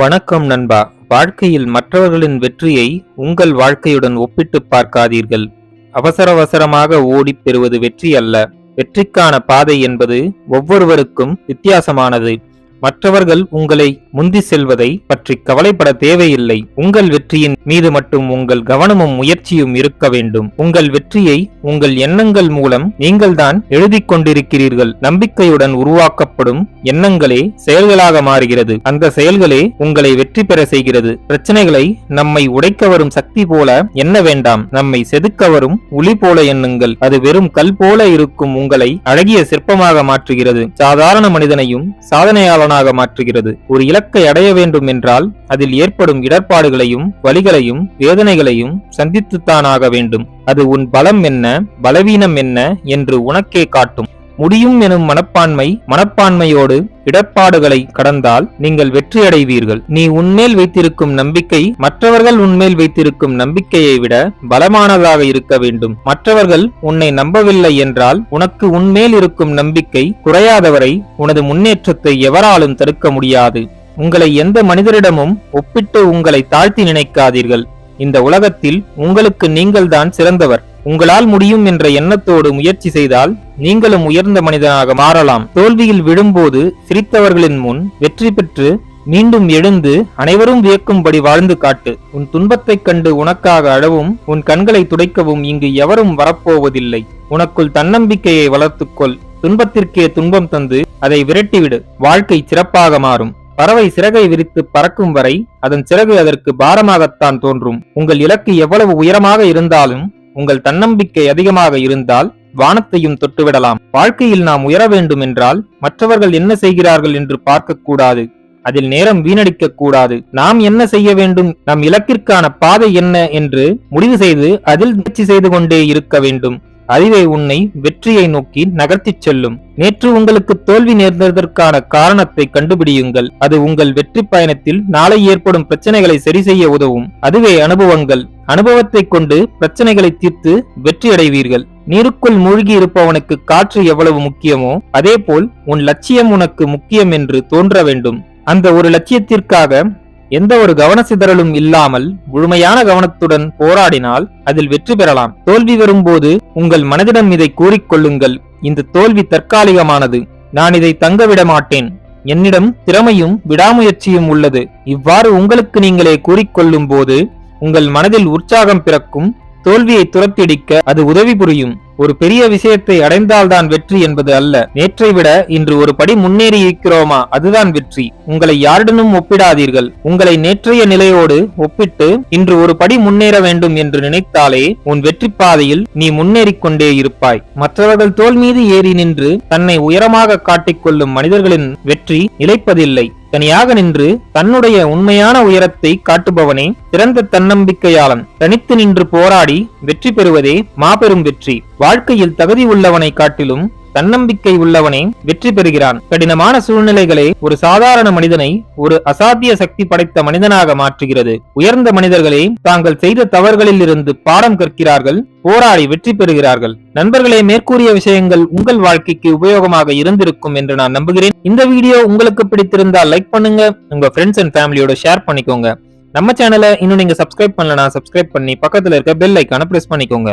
வணக்கம் நண்பா. வாழ்க்கையில் மற்றவர்களின் வெற்றியை உங்கள் வாழ்க்கையுடன் ஒப்பிட்டுப் பார்க்காதீர்கள். அவசரமாக ஓடிப் பெறுவது வெற்றி அல்ல. வெற்றிக்கான பாதை என்பது ஒவ்வொருவருக்கும் வித்தியாசமானது. மற்றவர்கள் உங்களை முந்தி செல்வதை பற்றி கவலைப்பட தேவையில்லை. உங்கள் வெற்றியின் மீது மட்டும் உங்கள் கவனமும் முயற்சியும் இருக்க வேண்டும். உங்கள் வெற்றியை உங்கள் எண்ணங்கள் மூலம் நீங்கள்தான் எழுதிக் கொண்டிருக்கிறீர்கள். நம்பிக்கையுடன் உருவாக்கப்படும் எண்ணங்களே செயல்களாக மாறுகிறது. அந்த செயல்களே உங்களை வெற்றி பெற செய்கிறது. பிரச்சனைகளை நம்மை உடைக்க வரும் சக்தி போல எண்ண வேண்டாம். நம்மை செதுக்க வரும் உளி போல எண்ணுங்கள். அது வெறும் கல் போல இருக்கும் உங்களை அழகிய சிற்பமாக மாற்றுகிறது. சாதாரண மனிதனையும் சாதனையாளர் மாற்றுகிறது. ஒரு இலக்கை அடைய வேண்டும் என்றால் அதில் ஏற்படும் இடர்பாடுகளையும் வலிகளையும் வேதனைகளையும் சந்தித்துத்தான் வேண்டும். அது உன் பலம் என்ன பலவீனம் என்ன என்று உனக்கே காட்டும். முடியும் எனும் மனப்பான்மையோடு இடர்பாடுகளை கடந்தால் நீங்கள் வெற்றியடைவீர்கள். நீ உன்மேல் வைத்திருக்கும் நம்பிக்கை மற்றவர்கள் உன்மேல் வைத்திருக்கும் நம்பிக்கையை விட பலமானதாக இருக்க வேண்டும். மற்றவர்கள் உன்னை நம்பவில்லை என்றால் உனக்கு உன்மேல் இருக்கும் நம்பிக்கை குறையாதவரை உனது முன்னேற்றத்தை எவராலும் தடுக்க முடியாது. உங்களை எந்த மனிதரிடமும் ஒப்பிட்டு உங்களை தாழ்த்தி நினைக்காதீர்கள். இந்த உலகத்தில் உங்களுக்கு நீங்கள்தான் சிறந்தவர். உங்களால் முடியும் என்ற எண்ணத்தோடு முயற்சி செய்தால் நீங்களும் உயர்ந்த மனிதனாக மாறலாம். தோல்வியில் விழும்போது சிரித்தவர்களின் முன் வெற்றி பெற்று மீண்டும் எழுந்து அனைவரும் வியக்கும்படி வாழ்ந்து காட்டு. உன் துன்பத்தைக் கண்டு உனக்காக அழவும் உன் கண்களை துடைக்கவும் இங்கு எவரும் வரப்போவதில்லை. உனக்குள் தன்னம்பிக்கையை வளர்த்துக்கொள். துன்பத்திற்கே துன்பம் தந்து அதை விரட்டிவிடு. வாழ்க்கை சிறப்பாக மாறும். பறவை சிறகை விரித்து பறக்கும் வரை அதன் சிறகு அதற்கு பாரமாகத்தான் தோன்றும். உங்கள் இலக்கு எவ்வளவு உயரமாக இருந்தாலும் உங்கள் தன்னம்பிக்கை அதிகமாக இருந்தால் வானத்தையும் தொட்டுவிடலாம். வாழ்க்கையில் நாம் உயர வேண்டும் என்றால் மற்றவர்கள் என்ன செய்கிறார்கள் என்று பார்க்க கூடாது. அதில் நேரம் வீணடிக்க கூடாது. நாம் என்ன செய்ய வேண்டும், நம் இலக்கிற்கான பாதை என்ன என்று முடிவு செய்து அதில் முயற்சி செய்து கொண்டே இருக்க வேண்டும். அதுவே உன்னை வெற்றியை நோக்கி நகர்த்திச் செல்லும். நேற்று உங்களுக்கு தோல்வி நேர்ந்ததற்கான காரணத்தை கண்டுபிடியுங்கள். அது உங்கள் வெற்றி பயணத்தில் நாளை ஏற்படும் பிரச்சனைகளை சரி செய்ய உதவும். அதுவே அனுபவங்கள். அனுபவத்தை கொண்டு பிரச்சனைகளை தீர்த்து வெற்றி அடைவீர்கள். நீருக்குள் மூழ்கி இருப்பவனுக்கு காற்று எவ்வளவு முக்கியமோ அதேபோல் உன் லட்சியம் உனக்கு முக்கியம் என்று தோன்ற வேண்டும். அந்த ஒரு லட்சியத்திற்காக எந்த ஒரு கவனச்சிதறலும் இல்லாமல் முழுமையான கவனத்துடன் போராடினால் அதில் வெற்றி பெறலாம். தோல்வி வரும்போது உங்கள் மனதிடம் இதை கூறிக்கொள்ளுங்கள். இந்த தோல்வி தற்காலிகமானது. நான் இதை தங்கவிட மாட்டேன். என்னிடம் திறமையும் விடாமுயற்சியும் உள்ளது. இவ்வாறு உங்களுக்கு நீங்களே கூறிக்கொள்ளும் போது உங்கள் மனதில் உற்சாகம் பிறக்கும். தோல்வியை துரத்தியடிக்க அது உதவி புரியும். ஒரு பெரிய விஷயத்தை அடைந்தால்தான் வெற்றி என்பது அல்ல. நேற்றை விட இன்று ஒரு படி முன்னேறி இருக்கிறோமா அதுதான் வெற்றி. உங்களை யாருடனும் ஒப்பிடாதீர்கள். உங்களை நேற்றைய நிலையோடு ஒப்பிட்டு இன்று ஒரு படி முன்னேற வேண்டும் என்று நினைத்தாலே உன் வெற்றி பாதையில் நீ முன்னேறிக் கொண்டே இருப்பாய். மற்றவர்கள் தோல் மீது ஏறி நின்று தன்னை உயரமாக காட்டிக்கொள்ளும் மனிதர்களின் வெற்றி நிலைப்பதில்லை. தனியாக நின்று தன்னுடைய உண்மையான உயரத்தை காட்டுபவனே சிறந்த தன்னம்பிக்கையாளன். தனித்து நின்று போராடி வெற்றி பெறுவதே மாபெரும் வெற்றி. வாழ்க்கையில் தகுதி உள்ளவனை காட்டிலும் தன்னம்பிக்கை உள்ளவனே வெற்றி பெறுகிறான். கடினமான சூழ்நிலைகளே ஒரு சாதாரண மனிதனை ஒரு அசாத்திய சக்தி படைத்த மனிதனாக மாற்றுகிறது. உயர்ந்த மனிதர்களே தாங்கள் செய்த தவறுகளில் இருந்து பாடம் கற்கிறார்கள், போராடி வெற்றி பெறுகிறார்கள். நண்பர்களே, மேற்கூறிய விஷயங்கள் உங்கள் வாழ்க்கைக்கு உபயோகமாக இருந்திருக்கும் என்று நான் நம்புகிறேன். இந்த வீடியோ உங்களுக்கு பிடித்திருந்தால் லைக் பண்ணுங்க, உங்க ஃப்ரெண்ட்ஸ் அண்ட் ஃபேமிலியோட ஷேர் பண்ணிக்கோங்க. நம்ம சேனலை இன்னும் நீங்க சப்ஸ்கிரைப் பண்ணலனா சப்ஸ்கிரைப் பண்ணி பக்கத்துல இருக்க பெல் ஐக்கான பிரஸ் பண்ணிக்கோங்க.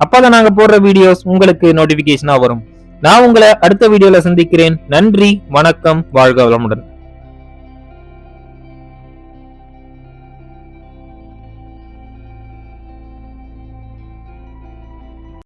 அப்பதான் நாங்க போடுற வீடியோஸ் உங்களுக்கு நோட்டிபிகேஷனா வரும். நான் உங்களை அடுத்த வீடியோல சந்திக்கிறேன். நன்றி, வணக்கம், வாழ்க வளமுடன்.